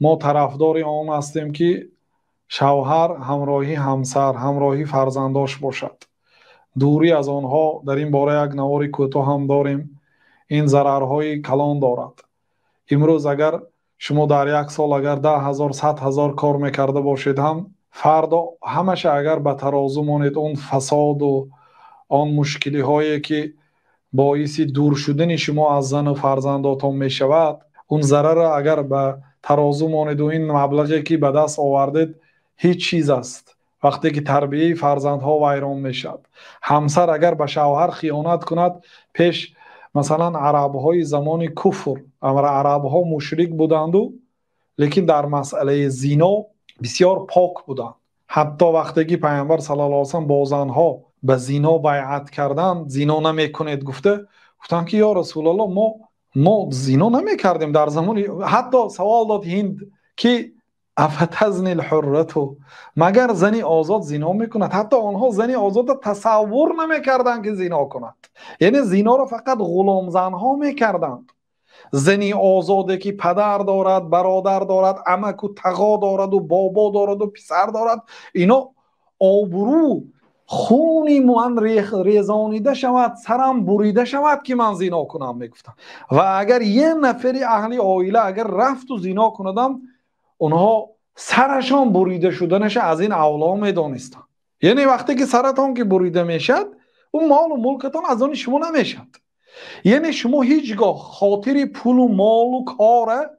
ما طرفدار آن هستیم که شوهر همراهی همسر همراهی فرزنداش باشد. دوری از آنها در این باره یک نوار کوتاه هم داریم. این ضررهای کلان دارد. امروز اگر شما در یک سال اگر 10,000 100,000 کار میکرده باشید هم فردا همش اگر به ترازو مانید اون فساد و آن مشکلی هایی که باعث دور شدن شما از زن و فرزنداتون می شود، اون ضرر اگر به ترازو مانید و این مبلغی که به دست آوردید هیچ چیز است وقتی که تربیه فرزندها ویران می شود. همسر اگر به شوهر خیانت کند، پیش مثلا عرب های زمان کفر عرب ها مشرک بودند و لیکن در مسئله زنا بسیار پاک بودند. حتی وقتی که پیامبر صلی الله علیه و سلم با زنها به زنا بیعت کردند، زنا نمیکنید گفتند که یا رسول الله ما زنا نمیکردیم در زمان. حتی سوال داد هند که افتزنی الحرتو، مگر زنی آزاد زنا میکند؟ حتی آنها زنی آزاد تصور نمیکردند که زنا کند. یعنی زنا را فقط غلام زنها میکردند. زنی آزاده که پدر دارد، برادر دارد، عمک و تقا دارد و بابا دارد و پسر دارد، اینا آبرو خونی من ریزانیده شود، سرم بریده شود که من زنا کنم میگفتم. و اگر یه نفری اهل عائله اگر رفت و زنا کندم، اونها سرشان بریده شدنش از این اولا میدانستن. یعنی وقتی که سرتان که بریده میشد، اون مال و ملکتان از آن شما نمیشد. یعنی شما هیچگاه خاطر پول و مال و کار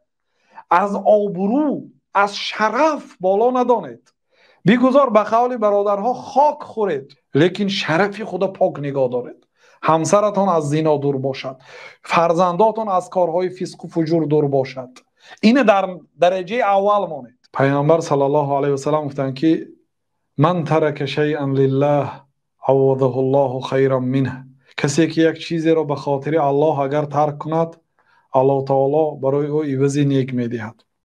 از آبرو از شرف بالا ندانید. بیگذار به قول برادرها خاک خورید، لیکن شرفی خدا پاک نگاه دارید. همسرتان از زنا دور باشد، فرزنداتان از کارهای فسق و فجور دور باشد. این در درجه اول مانید. پیامبر صلی الله علیه و سلم گفتند که من ترک شیئا لله عوضه الله خیرا منه. کسی که یک چیزی را به خاطر الله اگر ترک کند، الله تعالی برای او عوضی نیک میدهد.